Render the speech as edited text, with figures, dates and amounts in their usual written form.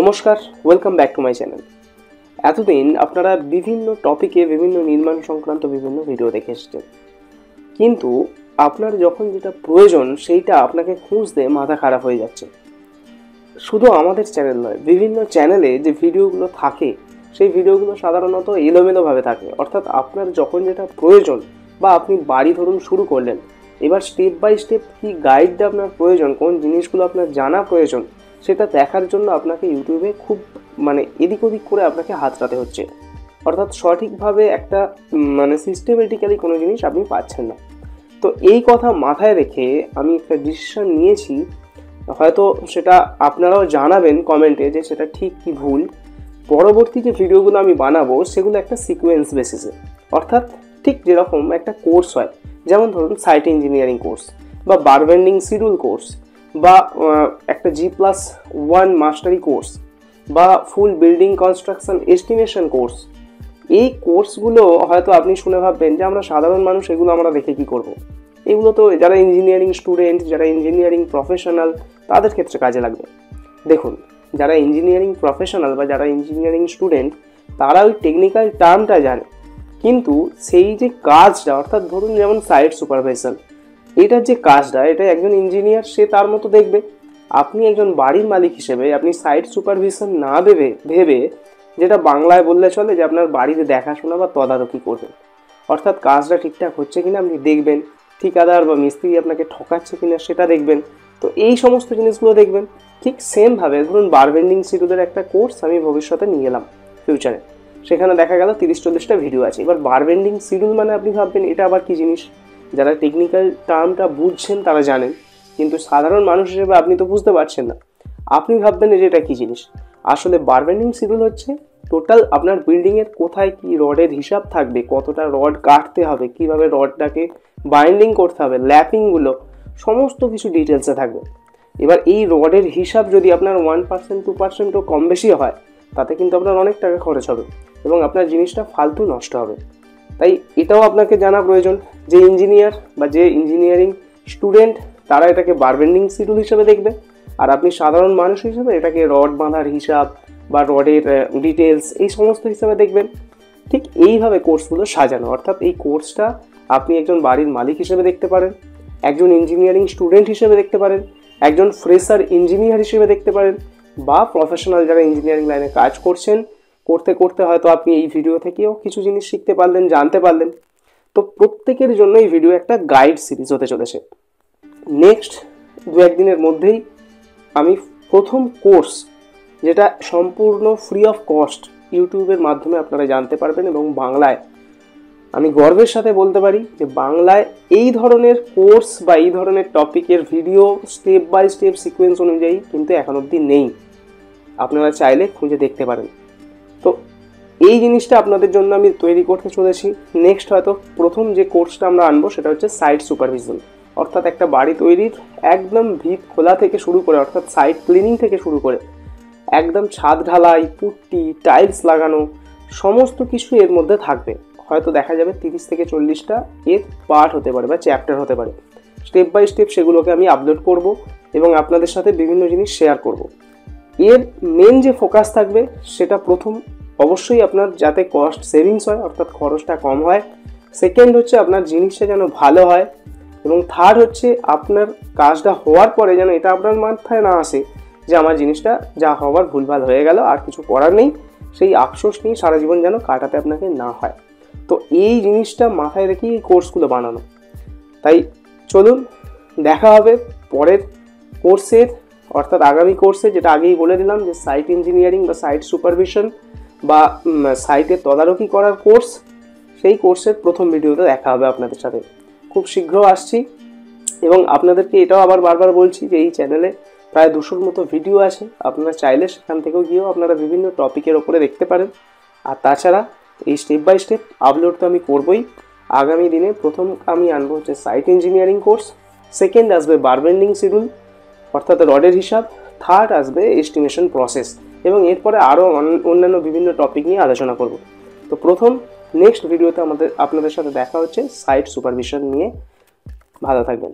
নমস্কার, welcome back to my channel. এতদিন আপনারা বিভিন্ন টপিকে বিভিন্ন নির্মাণ সংক্রান্ত বিভিন্ন ভিডিও দেখে এসেছেন, কিন্তু আপনার যখন যেটা প্রয়োজন সেইটা আপনাকে খুঁজতে মাথা খারাপ হয়ে যাচ্ছে। শুধু আমাদের চ্যানেল নয়, বিভিন্ন চ্যানেলে যে ভিডিওগুলো থাকে সেই ভিডিওগুলো সাধারণত এলোমেলোভাবে থাকে। অর্থাৎ আপনার যখন যেটা প্রয়োজন বা আপনি বাড়ি ধরুন শুরু করলেন, এবার স্টেপ বাই স্টেপ কি গাইডটা আপনার প্রয়োজন, কোন জিনিসগুলো আপনার জানা প্রয়োজন, সেটা দেখার জন্য আপনাকে ইউটিউবে খুব এদিক ওদিক করে আপনাকে হাতড়াতে হচ্ছে। অর্থাৎ সঠিকভাবে একটা সিস্টেমেটিক্যালি কোনো জিনিস আপনি পাচ্ছেন না। তো এই কথা মাথায় রেখে আমি একটা ডিসিশন নিয়েছি, হয়তো সেটা আপনারাও জানাবেন কমেন্টে যে সেটা ঠিক কি ভুল। পরবর্তী যে ভিডিওগুলো আমি বানাবো সেগুলো একটা সিকোয়েন্স বেসিসে, অর্থাৎ ঠিক যেরকম একটা কোর্স হয়, যেমন ধরুন সাইট ইঞ্জিনিয়ারিং কোর্স বা বারবেন্ডিং শিডিউল কোর্স বা একটা G+1 মাস্টারি কোর্স বা ফুল বিল্ডিং কনস্ট্রাকশন এস্টিমেশন কোর্স। এই কোর্সগুলো হয়তো আপনি শুনে ভাববেন যে আমরা সাধারণ মানুষ, এগুলো আমরা দেখে কি করব। এগুলো তো যারা ইঞ্জিনিয়ারিং স্টুডেন্ট, যারা ইঞ্জিনিয়ারিং প্রফেশনাল, তাদের ক্ষেত্রে কাজে লাগবে। দেখুন, যারা ইঞ্জিনিয়ারিং প্রফেশনাল বা যারা ইঞ্জিনিয়ারিং স্টুডেন্ট, তারা ওই টেকনিক্যাল টার্মটা জানে, কিন্তু সেই যে কাজটা, অর্থাৎ ধরুন যেমন সাইট সুপারভাইজার, এটার যে কাজটা, এটা একজন ইঞ্জিনিয়ার সে তার মতো দেখবে। আপনি একজন বাড়ির মালিক হিসেবে আপনি সাইট সুপারভিশন না ভেবে যেটা বাংলায় বললে চলে যে আপনার বাড়িতে দেখাশোনা বা তদারকি করবেন, অর্থাৎ কাজটা ঠিকঠাক হচ্ছে কিনা আপনি দেখবেন, ঠিকাদার বা মিস্ত্রি আপনাকে ঠকাচ্ছে কিনা সেটা দেখবেন। তো এই সমস্ত জিনিসগুলো দেখবেন। ঠিক সেমভাবে ধরুন বারবেন্ডিং শিডিউলের একটা কোর্স আমি ভবিষ্যতে নিয়ে এলাম ফিউচারে, সেখানে দেখা গেল 30-40টা ভিডিও আছে। এবার বারবেন্ডিং শিডিউল মানে আপনি ভাববেন এটা আবার কি জিনিস। যারা টেকনিক্যাল টার্মটা বুঝছেন তারা জানেন, কিন্তু সাধারণ মানুষ হিসেবে আপনি তো বুঝতে পারছেন না। আপনি ভাববেন যে এটা কী জিনিস। আসলে বারবেন্ডিং শিডিউল হচ্ছে টোটাল আপনার বিল্ডিংয়ের কোথায় কি রডের হিসাব থাকবে, কতটা রড কাটতে হবে, কিভাবে রডটাকে বাইন্ডিং করতে হবে, ল্যাপিংগুলো সমস্ত কিছু ডিটেলসে থাকবে। এবার এই রডের হিসাব যদি আপনার 1% 2%ও কম বেশি হয়, তাতে কিন্তু আপনার অনেক টাকা খরচ হবে এবং আপনার জিনিসটা ফালতু নষ্ট হবে। তাই এটাও আপনাকে জানা প্রয়োজন যে ইঞ্জিনিয়ার বা যে ইঞ্জিনিয়ারিং স্টুডেন্ট, তারা এটাকে বারবেন্ডিং শিডিউল হিসেবে দেখবে, আর আপনি সাধারণ মানুষ হিসেবে এটাকে রড বাঁধার হিসাব বা রডের ডিটেলস এই সমস্ত হিসাবে দেখবেন। ঠিক এইভাবে কোর্সগুলো সাজানো, অর্থাৎ এই কোর্সটা আপনি একজন বাড়ির মালিক হিসেবে দেখতে পারেন, একজন ইঞ্জিনিয়ারিং স্টুডেন্ট হিসেবে দেখতে পারেন, একজন ফ্রেশার ইঞ্জিনিয়ার হিসেবে দেখতে পারেন, বা প্রফেশনাল যারা ইঞ্জিনিয়ারিং লাইনে কাজ করছেন, করতে করতে হয়তো আপনি এই ভিডিও থেকেও কিছু জিনিস শিখতে পারলেন, জানতে পারলেন। তো প্রত্যেকের জন্য এই ভিডিও একটা গাইড সিরিজ হতে চলেছে। নেক্সট 2-1 দিনের মধ্যেই আমি প্রথম কোর্স, যেটা সম্পূর্ণ ফ্রি অফ কস্ট ইউটিউবের মাধ্যমে আপনারা জানতে পারবেন, এবং বাংলায়, আমি গর্বের সাথে বলতে পারি যে বাংলায় এই ধরনের কোর্স বা এই ধরনের টপিকের video step by step sequence অনুযায়ী কিন্তু এখন অবধি নেই। আপনারা চাইলে খুঁজে দেখতে পারেন। তো এই জিনিসটা আপনাদের জন্য আমি তৈরি করতে চলেছি। নেক্সট হয়তো প্রথম যে কোর্সটা আমরা আনবো সেটা হচ্ছে সাইট সুপারভিশন, অর্থাৎ একটা বাড়ি তৈরির একদম ভিত খোলা থেকে শুরু করে, অর্থাৎ সাইট ক্লিনিং থেকে শুরু করে একদম ছাদ ঢালাই, পুট্টি, টাইলস লাগানো, সমস্ত কিছু এর মধ্যে থাকবে। হয়তো দেখা যাবে 30 থেকে 40টা এর পার্ট হতে পারে বা চ্যাপ্টার হতে পারে। স্টেপ বাই স্টেপ সেগুলোকে আমি আপলোড করব এবং আপনাদের সাথে বিভিন্ন জিনিস শেয়ার করব। এর মেন যে ফোকাস থাকবে সেটা প্রথম অবশ্যই আপনার যাতে কস্ট সেভিংস হয়, অর্থাৎ খরচটা কম হয়। সেকেন্ড হচ্ছে আপনার জিনিসটা যেন ভালো হয়, এবং থার্ড হচ্ছে আপনার কাজটা হওয়ার পরে যেন এটা আপনার মাথায় না আসে যে আমার জিনিসটা যা হওয়ার ভুলভাল হয়ে গেল, আর কিছু করার নেই, সেই আফসোস নিয়ে সারা জীবন যেন কাটাতে আপনাকে না হয়। তো এই জিনিসটা মাথায় রেখেই এই কোর্সগুলো বানানো। তাই চলুন দেখা হবে পরের কোর্সের, অর্থাৎ আগামী কোর্সে, যেটা আগেই বলে দিলাম যে সাইট ইঞ্জিনিয়ারিং বা সাইট সুপারভিশন বা সাইটের তদারকি করার কোর্স। সেই কোর্সের প্রথম ভিডিওতে দেখা হবে আপনাদের সাথে। খুব শীঘ্র আসছি, এবং আপনাদেরকে এটাও আবার বারবার বলছি যে এই চ্যানেলে প্রায় 200-র মতো ভিডিও আছে। আপনারা চাইলে সেখান থেকেও গিয়েও আপনারা বিভিন্ন টপিকের ওপরে দেখতে পারেন। আর তাছাড়া এই স্টেপ বাই স্টেপ আপলোড তো আমি করবই। আগামী দিনে প্রথম আমি আনবো হচ্ছে সাইট ইঞ্জিনিয়ারিং কোর্স, সেকেন্ড আসবে বারবেন্ডিং শিডিউল অর্থাৎ রডের হিসাব, থার্ড আসবে এস্টিমেশন প্রসেস, এবং এরপরে আরও অন্যান্য বিভিন্ন টপিক নিয়ে আলোচনা করব। তো প্রথম নেক্সট ভিডিওতে আপনাদের সাথে দেখা হচ্ছে সাইট সুপারভিশন নিয়ে। ভালো থাকবেন।